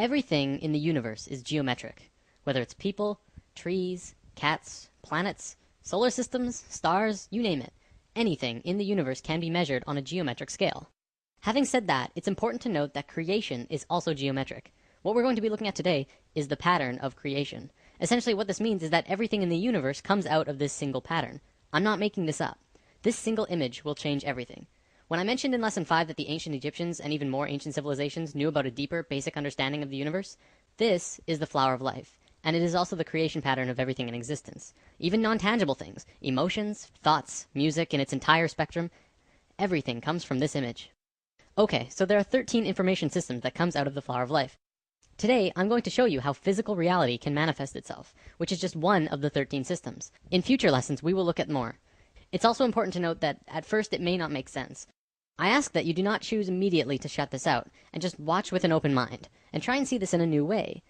Everything in the universe is geometric, whether it's people, trees, cats, planets, solar systems, stars, you name it. Anything in the universe can be measured on a geometric scale. Having said that, it's important to note that creation is also geometric. What we're going to be looking at today is the pattern of creation. Essentially what this means is that everything in the universe comes out of this single pattern. I'm not making this up. This single image will change everything. When I mentioned in lesson 5 that the ancient Egyptians and even more ancient civilizations knew about a deeper, basic understanding of the universe, this is the flower of life, and it is also the creation pattern of everything in existence. Even non-tangible things, emotions, thoughts, music in its entire spectrum, everything comes from this image. Okay, so there are 13 information systems that comes out of the flower of life. Today, I'm going to show you how physical reality can manifest itself, which is just one of the 13 systems. In future lessons, we will look at more. It's also important to note that at first it may not make sense. I ask that you do not choose immediately to shut this out, and just watch with an open mind, and try and see this in a new way.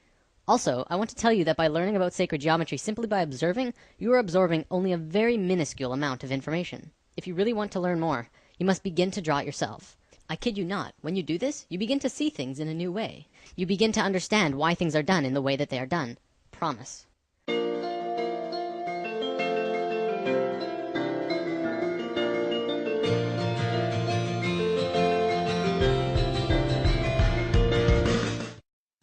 Also, I want to tell you that by learning about sacred geometry simply by observing, you are absorbing only a very minuscule amount of information. If you really want to learn more, you must begin to draw it yourself. I kid you not, when you do this, you begin to see things in a new way. You begin to understand why things are done in the way that they are done. Promise.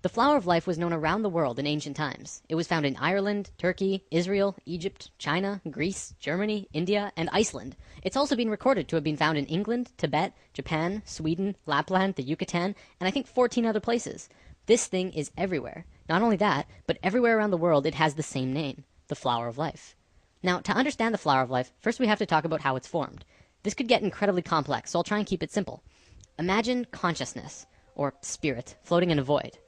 The flower of life was known around the world in ancient times. It was found in Ireland, Turkey, Israel, Egypt, China, Greece, Germany, India, and Iceland. It's also been recorded to have been found in England, Tibet, Japan, Sweden, Lapland, the Yucatan, and I think 14 other places. This thing is everywhere. Not only that, but everywhere around the world it has the same name, the flower of life. Now, to understand the flower of life, first we have to talk about how it's formed. This could get incredibly complex, so I'll try and keep it simple. Imagine consciousness, or spirit, floating in a void,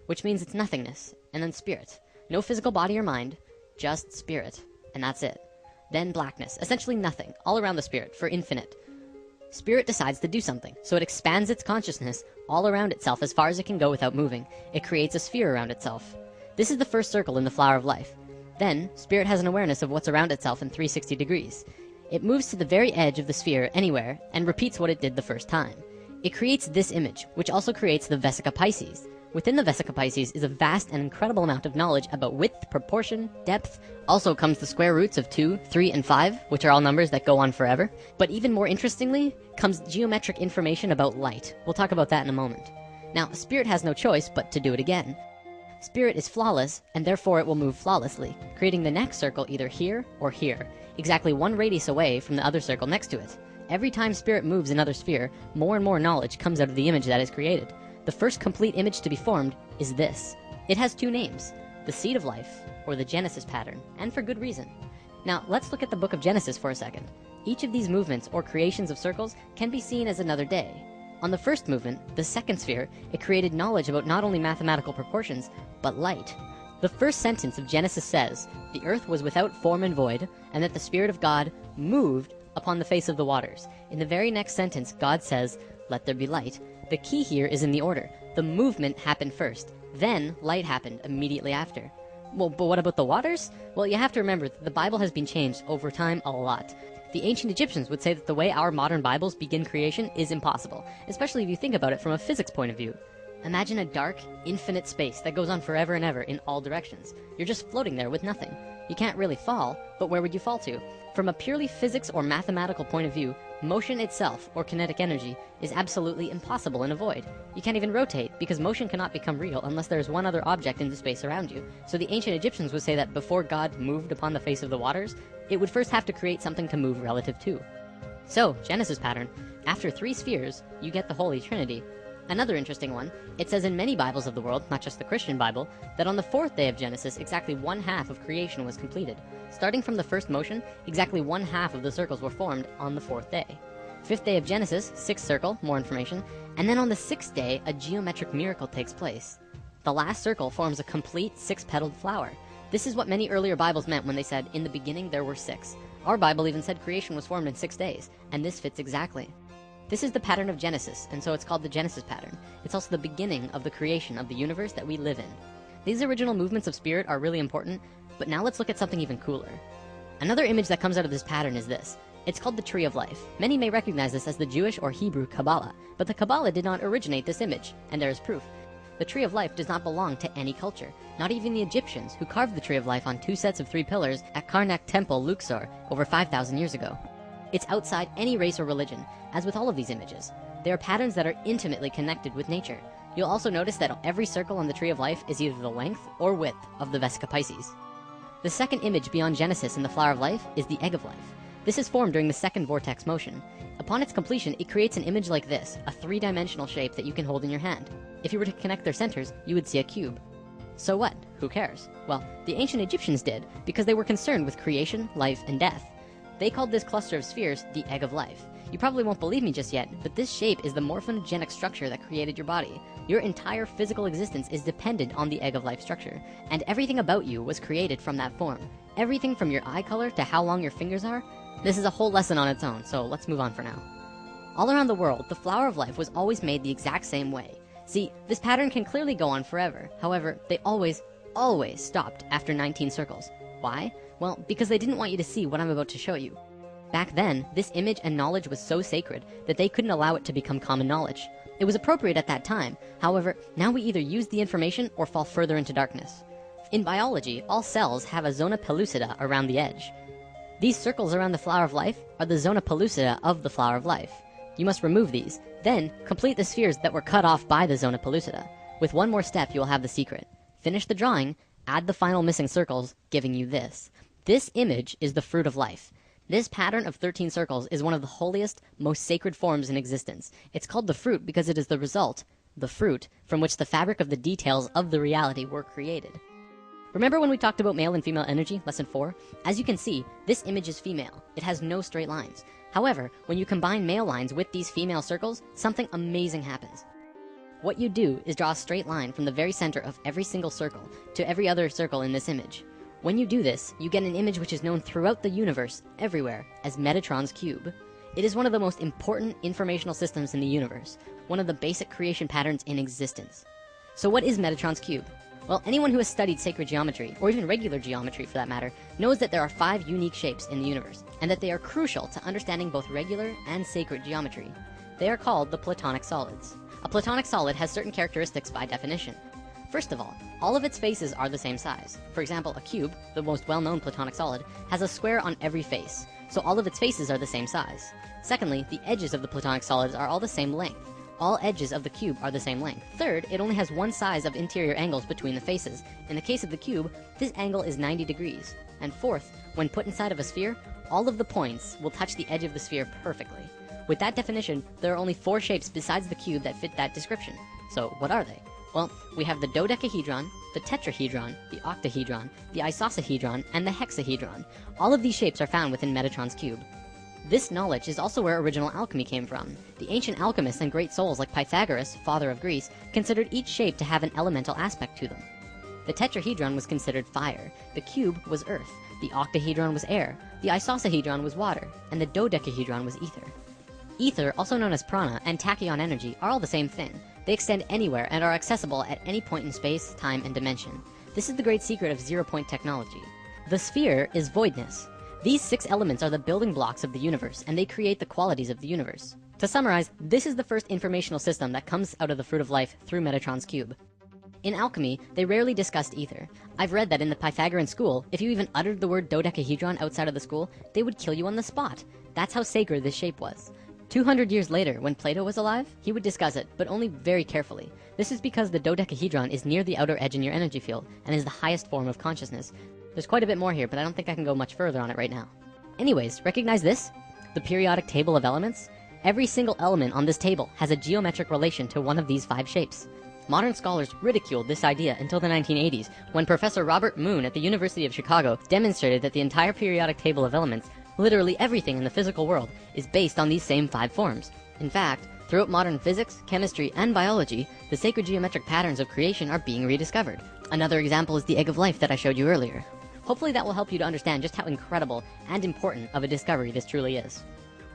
which means it's nothingness, and then spirit. No physical body or mind, just spirit, and that's it. Then blackness, essentially nothing, all around the spirit, for infinite. Spirit decides to do something, so it expands its consciousness all around itself as far as it can go without moving. It creates a sphere around itself. This is the first circle in the flower of life. Then, spirit has an awareness of what's around itself in 360 degrees. It moves to the very edge of the sphere anywhere, and repeats what it did the first time. It creates this image, which also creates the Vesica Pisces. Within the Vesica Pisces is a vast and incredible amount of knowledge about width, proportion, depth. Also comes the square roots of 2, 3, and 5, which are all numbers that go on forever. But even more interestingly, comes geometric information about light. We'll talk about that in a moment. Now, spirit has no choice but to do it again. Spirit is flawless, and therefore it will move flawlessly, creating the next circle either here or here, exactly one radius away from the other circle next to it. Every time spirit moves another sphere, more and more knowledge comes out of the image that is created. The first complete image to be formed is this. It has two names, the seed of life, or the Genesis pattern, and for good reason. Now, let's look at the book of Genesis for a second. Each of these movements, or creations of circles, can be seen as another day. On the first movement, the second sphere, it created knowledge about not only mathematical proportions, but light. The first sentence of Genesis says, "The earth was without form and void, and that the Spirit of God moved upon the face of the waters." In the very next sentence, God says, "Let there be light." The key here is in the order. The movement happened first, then light happened immediately after. Well, but what about the waters? Well, you have to remember that the Bible has been changed over time a lot. The ancient Egyptians would say that the way our modern Bibles begin creation is impossible, especially if you think about it from a physics point of view. Imagine a dark, infinite space that goes on forever and ever in all directions. You're just floating there with nothing. You can't really fall, but where would you fall to? From a purely physics or mathematical point of view, motion itself, or kinetic energy, is absolutely impossible in a void. You can't even rotate, because motion cannot become real unless there is one other object in the space around you. So the ancient Egyptians would say that before God moved upon the face of the waters, it would first have to create something to move relative to. So, Genesis pattern, after 3 spheres, you get the Holy Trinity. Another interesting one, it says in many Bibles of the world, not just the Christian Bible, that on the 4th day of Genesis, exactly 1/2 of creation was completed. Starting from the first motion, exactly 1/2 of the circles were formed on the 4th day. 5th day of Genesis, 6th circle, more information, and then on the 6th day, a geometric miracle takes place. The last circle forms a complete 6-petaled flower. This is what many earlier Bibles meant when they said, "In the beginning there were 6." Our Bible even said creation was formed in 6 days, and this fits exactly. This is the pattern of Genesis, and so it's called the Genesis pattern. It's also the beginning of the creation of the universe that we live in. These original movements of spirit are really important, but now let's look at something even cooler. Another image that comes out of this pattern is this. It's called the Tree of Life. Many may recognize this as the Jewish or Hebrew Kabbalah, but the Kabbalah did not originate this image, and there is proof. The Tree of Life does not belong to any culture, not even the Egyptians, who carved the Tree of Life on 2 sets of 3 pillars at Karnak Temple, Luxor, over 5,000 years ago. It's outside any race or religion, as with all of these images. They are patterns that are intimately connected with nature. You'll also notice that every circle on the Tree of Life is either the length or width of the Vesica Pisces. The second image beyond Genesis in the Flower of Life is the Egg of Life. This is formed during the second vortex motion. Upon its completion, it creates an image like this, a 3-dimensional shape that you can hold in your hand. If you were to connect their centers, you would see a cube. So what? Who cares? Well, the ancient Egyptians did, because they were concerned with creation, life, and death. They called this cluster of spheres the Egg of Life. You probably won't believe me just yet, but this shape is the morphogenic structure that created your body. Your entire physical existence is dependent on the Egg of Life structure, and everything about you was created from that form. Everything from your eye color to how long your fingers are. This is a whole lesson on its own, so let's move on for now. All around the world, the Flower of Life was always made the exact same way. See, this pattern can clearly go on forever. However, they always stopped after 19 circles. Why? Well, because they didn't want you to see what I'm about to show you. Back then, this image and knowledge was so sacred that they couldn't allow it to become common knowledge. It was appropriate at that time. However, now we either use the information or fall further into darkness. In biology, all cells have a zona pellucida around the edge. These circles around the Flower of Life are the zona pellucida of the Flower of Life. You must remove these, then complete the spheres that were cut off by the zona pellucida. With one more step, you will have the secret. Finish the drawing, add the final missing circles, giving you this. This image is the Fruit of Life. This pattern of 13 circles is one of the holiest, most sacred forms in existence. It's called the fruit because it is the result, the fruit, from which the fabric of the details of the reality were created. Remember when we talked about male and female energy, lesson 4? As you can see, this image is female. It has no straight lines. However, when you combine male lines with these female circles, something amazing happens. What you do is draw a straight line from the very center of every single circle to every other circle in this image. When you do this, you get an image which is known throughout the universe, everywhere, as Metatron's cube. It is one of the most important informational systems in the universe, one of the basic creation patterns in existence. So what is Metatron's cube? Well, anyone who has studied sacred geometry, or even regular geometry for that matter, knows that there are 5 unique shapes in the universe, and that they are crucial to understanding both regular and sacred geometry. They are called the Platonic solids. A Platonic solid has certain characteristics by definition. First of all of its faces are the same size. For example, a cube, the most well-known Platonic solid, has a square on every face, so all of its faces are the same size. Secondly, the edges of the Platonic solids are all the same length. All edges of the cube are the same length. Third, it only has one size of interior angles between the faces. In the case of the cube, this angle is 90 degrees. And fourth, when put inside of a sphere, all of the points will touch the edge of the sphere perfectly. With that definition, there are only 4 shapes besides the cube that fit that description. So what are they? Well, we have the dodecahedron, the tetrahedron, the octahedron, the isosahedron, and the hexahedron. All of these shapes are found within Metatron's cube. This knowledge is also where original alchemy came from. The ancient alchemists and great souls like Pythagoras, father of Greece, considered each shape to have an elemental aspect to them. The tetrahedron was considered fire, the cube was earth, the octahedron was air, the isosahedron was water, and the dodecahedron was ether. Ether, also known as prana, and tachyon energy are all the same thing. They extend anywhere and are accessible at any point in space, time, and dimension. This is the great secret of zero-point technology. The sphere is voidness. These 6 elements are the building blocks of the universe, and they create the qualities of the universe. To summarize, this is the first informational system that comes out of the Fruit of Life through Metatron's cube. In alchemy, they rarely discussed ether. I've read that in the Pythagorean school, if you even uttered the word dodecahedron outside of the school, they would kill you on the spot. That's how sacred this shape was. 200 years later, when Plato was alive, he would discuss it, but only very carefully. This is because the dodecahedron is near the outer edge in your energy field, and is the highest form of consciousness. There's quite a bit more here, but I don't think I can go much further on it right now. Anyways, recognize this? The periodic table of elements? Every single element on this table has a geometric relation to one of these 5 shapes. Modern scholars ridiculed this idea until the 1980s, when Professor Robert Moon at the University of Chicago demonstrated that the entire periodic table of elements, literally everything in the physical world, is based on these same 5 forms. In fact, throughout modern physics, chemistry, and biology, the sacred geometric patterns of creation are being rediscovered. Another example is the Egg of Life that I showed you earlier. Hopefully that will help you to understand just how incredible and important of a discovery this truly is.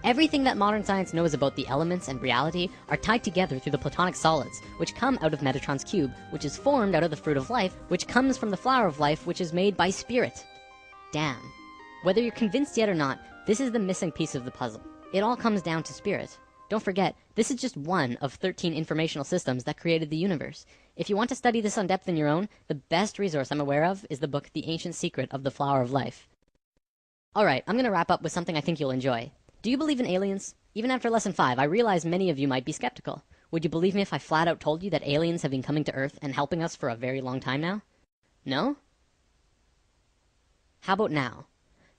Everything that modern science knows about the elements and reality are tied together through the Platonic solids, which come out of Metatron's cube, which is formed out of the Fruit of Life, which comes from the Flower of Life, which is made by spirit. Damn. Whether you're convinced yet or not, this is the missing piece of the puzzle. It all comes down to spirit. Don't forget, this is just one of 13 informational systems that created the universe. If you want to study this on depth in your own, the best resource I'm aware of is the book The Ancient Secret of the Flower of Life. Alright, I'm going to wrap up with something I think you'll enjoy. Do you believe in aliens? Even after Lesson 5, I realize many of you might be skeptical. Would you believe me if I flat out told you that aliens have been coming to Earth and helping us for a very long time now? No? How about now?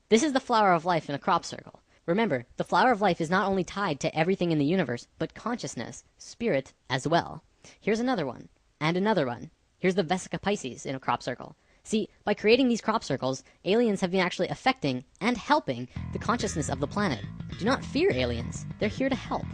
This is the flower of life in a crop circle. Remember, the flower of life is not only tied to everything in the universe, but consciousness, spirit, as well. Here's another one, and another one. Here's the Vesica Pisces in a crop circle. See, by creating these crop circles, aliens have been actually affecting and helping the consciousness of the planet. Do not fear aliens. They're here to help.